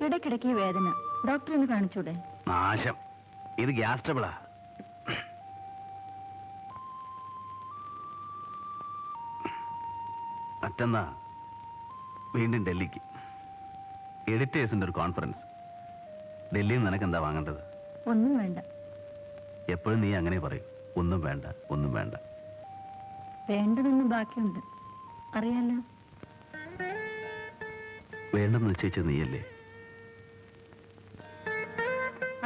ഇടയ്ക്കിടയ്ക്ക് വേദന, ഡോക്ടറിന് കാണിച്ചൂടെ? നാശം, ഇത് ഗ്യാസ് ട്രബിളാ. മറ്റന്നാ വീണ്ടും ഡൽഹിക്ക് എഡിറ്റേഴ്സിന്റെ ഒരു കോൺഫറൻസ്. ഡൽഹിയിൽ നിനക്ക് എന്താ വാങ്ങേണ്ടത്? ഒന്നും വേണ്ട. എപ്പോഴും നീ അങ്ങനെ പറയും, ഒന്നും വേണ്ട, ഒന്നും വേണ്ട. വേണ്ടതൊന്നും ബാക്കിയുണ്ട്, അറിയാലോ. വേണ്ടെന്ന് നിശ്ചയിച്ചത് നീയല്ലേ?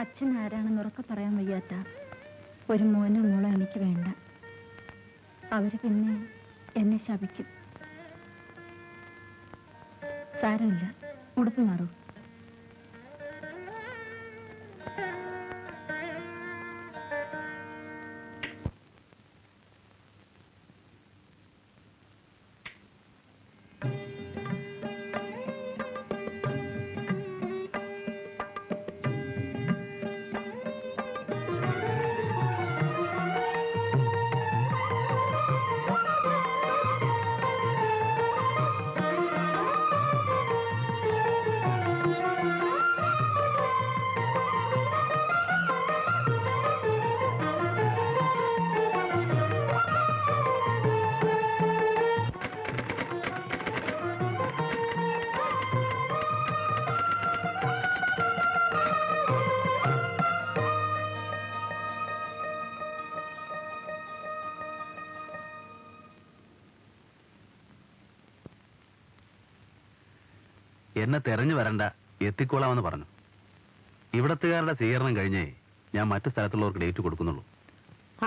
അച്ഛൻ ആരാണെന്ന് ഉറക്കെ പറയാൻ വയ്യാത്ത ഒരു മോനോ മോളോ എനിക്ക് വേണ്ട. അവര് പിന്നെ എന്നെ ശപിക്കും. സാരമില്ല, ഉടുപ്പ് മാറൂ. എന്നെ തെരഞ്ഞു വരണ്ട, എത്തിക്കോളാമെന്ന് പറഞ്ഞു. ഇവിടത്തുകാരുടെ സ്വീകരണം കഴിഞ്ഞേ ഞാൻ മറ്റു സ്ഥലത്തുള്ളവർക്ക് ഡേറ്റ് കൊടുക്കുന്നുള്ളൂ.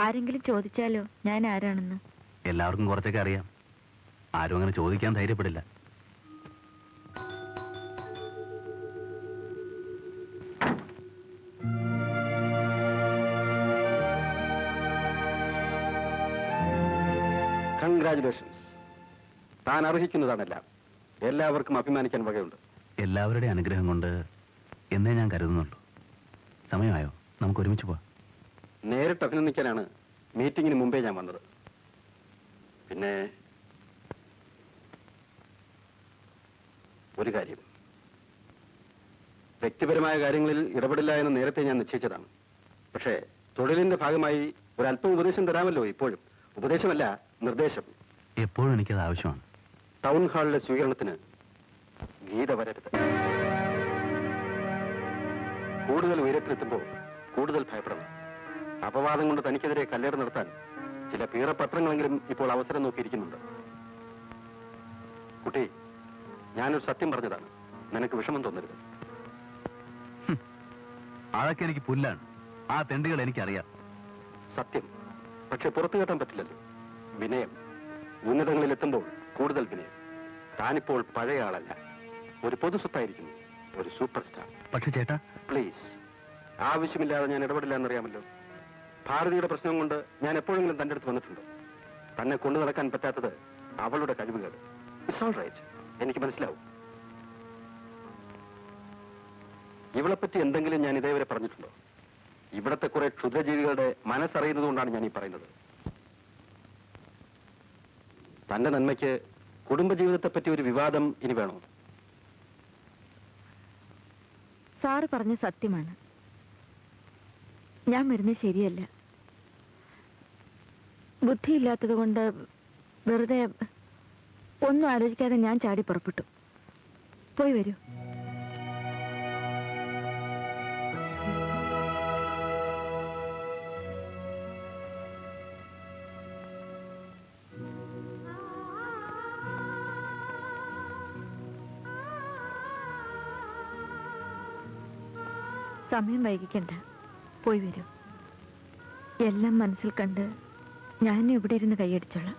ആരെങ്കിലും ചോദിച്ചാലോ ഞാൻ ആരാണെന്ന്? എല്ലാവർക്കും കുറച്ചൊക്കെ അറിയാം. ആരും അങ്ങനെ ചോദിക്കാൻ ധൈര്യപ്പെടില്ല. കൺഗ്രാജുലേഷൻസ്. താൻ അർഹിക്കുന്നതാണെല്ലാം. എല്ലാവർക്കും അഭിമാനിക്കാൻ വകയുണ്ട്. എല്ലാവരുടെയും അനുഗ്രഹം കൊണ്ട് എന്നേ ഞാൻ കരുതുന്നുള്ളൂ. സമയമായോ? നമുക്ക് ഒരുമിച്ച് പോവാം. നേരിട്ട് അഭിനന്ദിക്കാനാണ് മീറ്റിംഗിന് മുമ്പേ ഞാൻ വന്നത്. പിന്നെ ഒരു കാര്യം, വ്യക്തിപരമായ കാര്യങ്ങളിൽ ഇടപെടില്ല എന്ന് നേരത്തെ ഞാൻ നിശ്ചയിച്ചതാണ്. പക്ഷേ തൊഴിലിന്റെ ഭാഗമായി ഒരല്പം ഉപദേശം തരാമല്ലോ. ഇപ്പോഴും ഉപദേശമല്ല, നിർദ്ദേശം. എപ്പോഴും എനിക്കത് ആവശ്യമാണ്. ടൗൺ ഹാളിലെ സ്വീകരണത്തിന് ഗീത വരരുത്. കൂടുതൽ ഉയരത്തിലെത്തുമ്പോൾ കൂടുതൽ ഭയപ്പെടണം. അപവാദം കൊണ്ട് തനിക്കെതിരെ കല്ലേറ് നടത്താൻ ചില പീറപത്രങ്ങളെങ്കിലും ഇപ്പോൾ അവസരം നോക്കിയിരിക്കുന്നുണ്ട്. കുട്ടി, ഞാനൊരു സത്യം പറഞ്ഞതാണ്. നിനക്ക് വിഷമം തോന്നരുത്. അതൊക്കെ എനിക്ക് പുല്ലാണ്. ആ തെണ്ടുകൾ എനിക്കറിയാം. സത്യം, പക്ഷെ പുറത്തു കേട്ടാൻ പറ്റില്ലല്ലോ. വിനയം. ഉന്നതങ്ങളിൽ എത്തുമ്പോൾ കൂടുതൽ വിനയം. താനിപ്പോൾ പഴയ ആളല്ല, ഒരു പൊതുസ്വത്തായിരിക്കുന്നു, ഒരു സൂപ്പർ സ്റ്റാർ. പക്ഷെ ചേട്ടാ പ്ലീസ്, ആവശ്യമില്ലാതെ ഞാൻ ഇടപെടില്ല എന്നറിയാമല്ലോ. ഭാരതിയുടെ പ്രശ്നം കൊണ്ട് ഞാൻ എപ്പോഴെങ്കിലും തന്റെ അടുത്ത് വന്നിട്ടുണ്ടോ? തന്നെ കൊണ്ടു നടക്കാൻ പറ്റാത്തത് അവളുടെ കഴിവുകൾ. ഇറ്റ്സ് ഓൾ റൈറ്റ്, എനിക്ക് മനസ്സിലാവും. ഇവളെപ്പറ്റി എന്തെങ്കിലും ഞാൻ ഇതേവരെ പറഞ്ഞിട്ടുണ്ടോ? ഇവിടത്തെ കുറെ ക്ഷുദ്രജീവികളുടെ മനസ്സറിയുന്നത് കൊണ്ടാണ് ഞാൻ ഈ പറയുന്നത്. തന്റെ നന്മയ്ക്ക് കുടുംബജീവിതത്തെപ്പറ്റി ഒരു വിവാദം ഇനി വേണോ? സാറ് പറഞ്ഞ സത്യമാണ്. ഞാൻ വരുന്നത് ശരിയല്ല. ബുദ്ധിയില്ലാത്തത് കൊണ്ട് വെറുതെ ഒന്നും ആലോചിക്കാതെ ഞാൻ ചാടി പുറപ്പെട്ടു. പോയി വരൂ. സമയം വൈകിക്കണ്ട, പോയി വരൂ. എല്ലാം മനസ്സിൽ കണ്ട് ഞാൻ ഇവിടെ ഇരുന്ന് കൈയടിച്ചോളാം.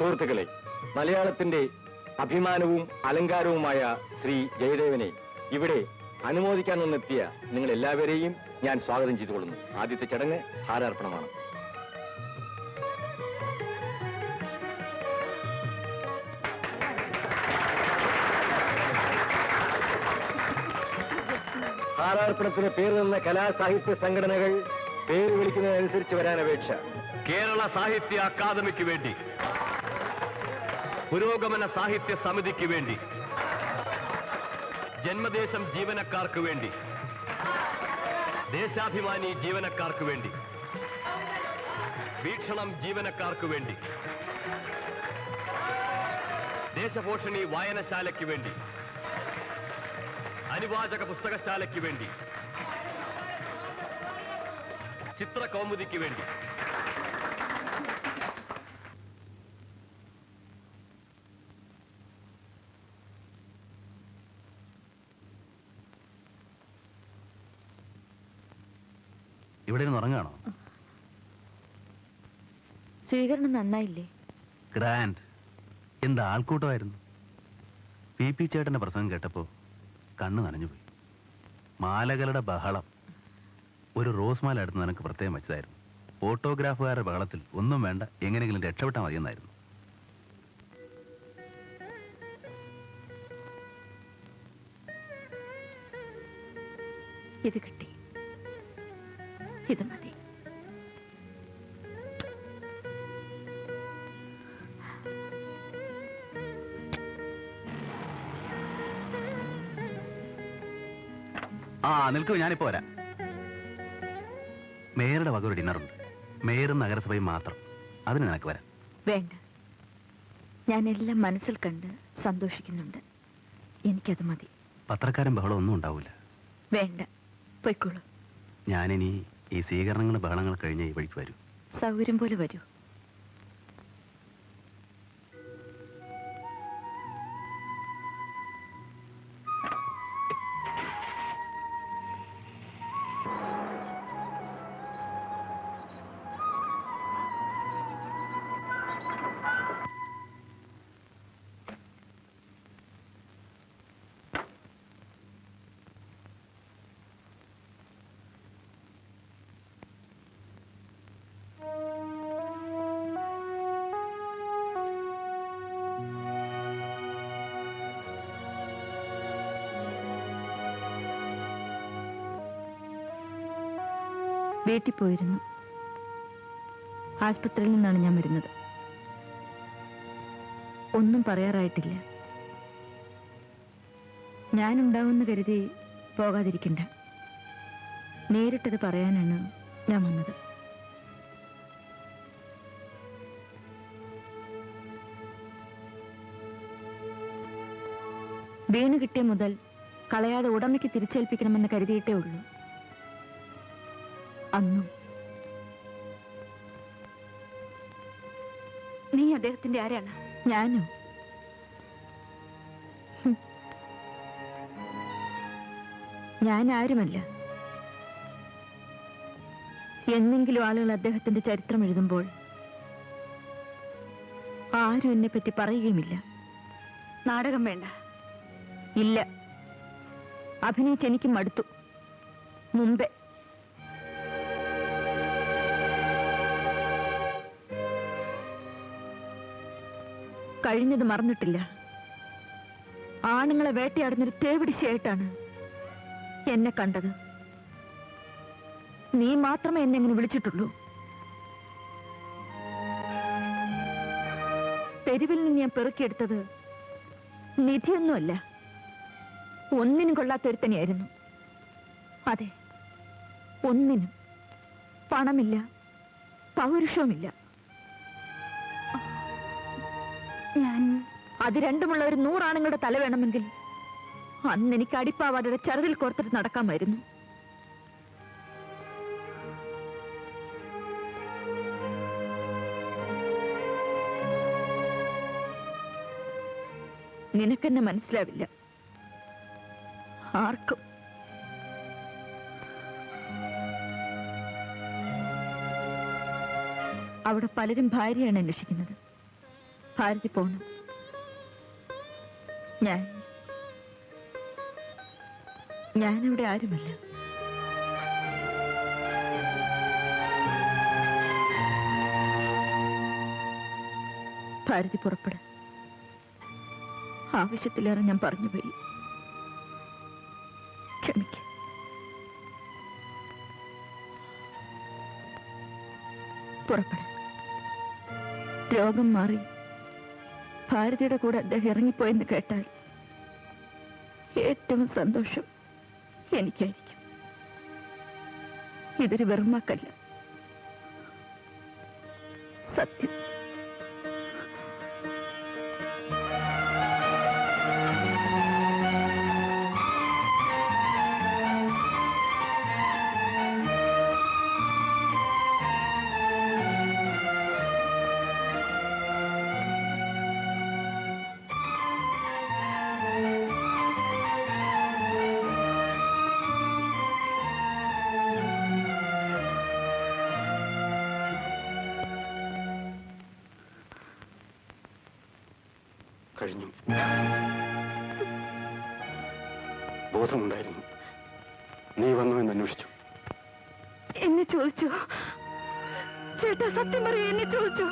സുഹൃത്തുക്കളെ, മലയാളത്തിന്റെ അഭിമാനവും അലങ്കാരവുമായ ശ്രീ ജയദേവനെ ഇവിടെ അനുമോദിക്കാൻ വന്നെത്തിയ നിങ്ങൾ എല്ലാവരെയും ഞാൻ സ്വാഗതം ചെയ്തുകൊള്ളുന്നു. ആദ്യത്തെ ചടങ്ങ് ഹാരാർപ്പണമാണ്. ഹാരാർപ്പണത്തിന് പേര് നിന്ന കലാസാഹിത്യ സംഘടനകൾ പേര് വിളിക്കുന്നതിനനുസരിച്ച് വരാൻ അപേക്ഷ. കേരള സാഹിത്യ അക്കാദമിക്ക് വേണ്ടി, പുരോഗമന സാഹിത്യ സമിതിക്ക് വേണ്ടി, ജന്മദേശം ജീവനക്കാർക്ക് വേണ്ടി, ദേശാഭിമാനി ജീവനക്കാർക്ക് വേണ്ടി, വീക്ഷണം ജീവനക്കാർക്ക് വേണ്ടി, ദേശപോഷണി വായനശാലയ്ക്ക് വേണ്ടി, അനുവാചക പുസ്തകശാലയ്ക്ക് വേണ്ടി, ചിത്രകൗമുദിക്ക് വേണ്ടി, ഇവിടെ നിന്ന് ഉറങ്ങാണോ? സ്വീകരണം നന്നായില്ലേ? ഗ്രാൻഡ്. എന്താ ആൾക്കൂട്ടമായിരുന്നു. പി ചേട്ടന്റെ പ്രസംഗം കേട്ടപ്പോ കണ്ണു നനഞ്ഞുപോയി. മാലകളുടെ ബഹളം. ഒരു റോസ് മാല എടുത്ത് നിനക്ക് പ്രത്യേകം വെച്ചതായിരുന്നു. ഫോട്ടോഗ്രാഫുകാരുടെ ബഹളത്തിൽ ഒന്നും വേണ്ട, എങ്ങനെയെങ്കിലും രക്ഷപ്പെട്ടാൽ മതിയെന്നായിരുന്നു. ഇത് കിട്ടി, ഇത് മതി. നിൽക്കൂ, ഞാനിപ്പോ വരാം. മേയറുടെ വക ഒരു ഡിന്നറുണ്ട്. മേയറും നഗരസഭയും മാത്രം. അതിന് നിനക്ക് വരാം. വേണ്ട, ഞാനെല്ലാം മനസ്സിൽ കണ്ട് സന്തോഷിക്കുന്നുണ്ട്. എനിക്കത് മതി. പത്രക്കാരൻ ബഹളം ഒന്നും ഉണ്ടാവില്ല. വേണ്ട, പൊയ്ക്കോളൂ. ഞാനിനി ഈ സ്വീകരണങ്ങളും ബഹളങ്ങൾ കഴിഞ്ഞ് ഈ വഴിക്ക് വരൂ. സൗകര്യം പോലെ വരൂ. വീട്ടിൽ പോയിരുന്നു. ആശുപത്രിയിൽ നിന്നാണ് ഞാൻ വരുന്നത്. ഒന്നും പറയാറായിട്ടില്ല. ഞാനുണ്ടാവുമെന്ന് കരുതി പോകാതിരിക്കണ്ട. നേരിട്ടത് പറയാനാണ് ഞാൻ വന്നത്. വീണ് കിട്ടിയ മുതൽ കളയാതെ ഉടമയ്ക്ക് തിരിച്ചേൽപ്പിക്കണമെന്ന് കരുതിയിട്ടേ ഉള്ളൂ. അന്നും നീ അദ്ദേഹത്തിന്റെ ആരാണ്? ഞാനോ? ഞാൻ ആരുമല്ല. എന്നെങ്കിലും ആളുകൾ അദ്ദേഹത്തിന്റെ ചരിത്രം എഴുതുമ്പോൾ ആരും എന്നെ പറ്റി പറയുകയുമില്ല. നാടകം വേണ്ട. ഇല്ല, അഭിനയിച്ച് എനിക്ക് മടുത്തു. മുമ്പേ കഴിഞ്ഞത് മറന്നിട്ടില്ല. ആണുങ്ങളെ വേട്ടയാടുന്നൊരു തേവിടിശയായിട്ടാണ് എന്നെ കണ്ടത്. നീ മാത്രമേ എന്നെ എങ്ങനെ വിളിച്ചിട്ടുള്ളൂ. തെരുവിൽ നിന്ന് ഞാൻ പെറുക്കിയെടുത്തത് നിധിയൊന്നുമല്ല, ഒന്നിനും കൊള്ളാത്തൊരുത്തനെയായിരുന്നു. അതെ, ഒന്നിനും. പണമില്ല, പൗരുഷവുമില്ല. ഞാൻ അത് രണ്ടുമുള്ള ഒരു 100 ആണുങ്ങളുടെ തല വേണമെങ്കിൽ അന്ന് എനിക്ക് അടിപ്പാവാടയുടെ ചരവിൽ കോർത്തിട്ട് നടക്കാമായിരുന്നു. നിനക്കെന്നെ മനസ്സിലാവില്ല, ആർക്കും. അവിടെ പലരും ഭാര്യയാണ് അന്വേഷിക്കുന്നത്. ഭാരതി പോണം. ഞാനിവിടെ ആരുമല്ല. ഭാരതി പുറപ്പെട. ആവശ്യത്തിലേറെ ഞാൻ പറഞ്ഞുപോയി. ക്ഷമിക്ക. പുറപ്പെട. രോഗം മാറി ഭാരതിയുടെ കൂടെ അദ്ദേഹം ഇറങ്ങിപ്പോയെന്ന് കേട്ടാൽ ഏറ്റവും സന്തോഷം എനിക്കായിരിക്കും. ഇതൊരു വെറുമാക്കല്ല, സത്യം. കഴിഞ്ഞു. ബോധമുണ്ടായിരുന്നു. നീ വന്നു എന്ന് അന്വേഷിച്ചു. എന്നെ ചോദിച്ചു ചേട്ടാ, സത്യം പറയൂ, എന്നെ ചോദിച്ചു.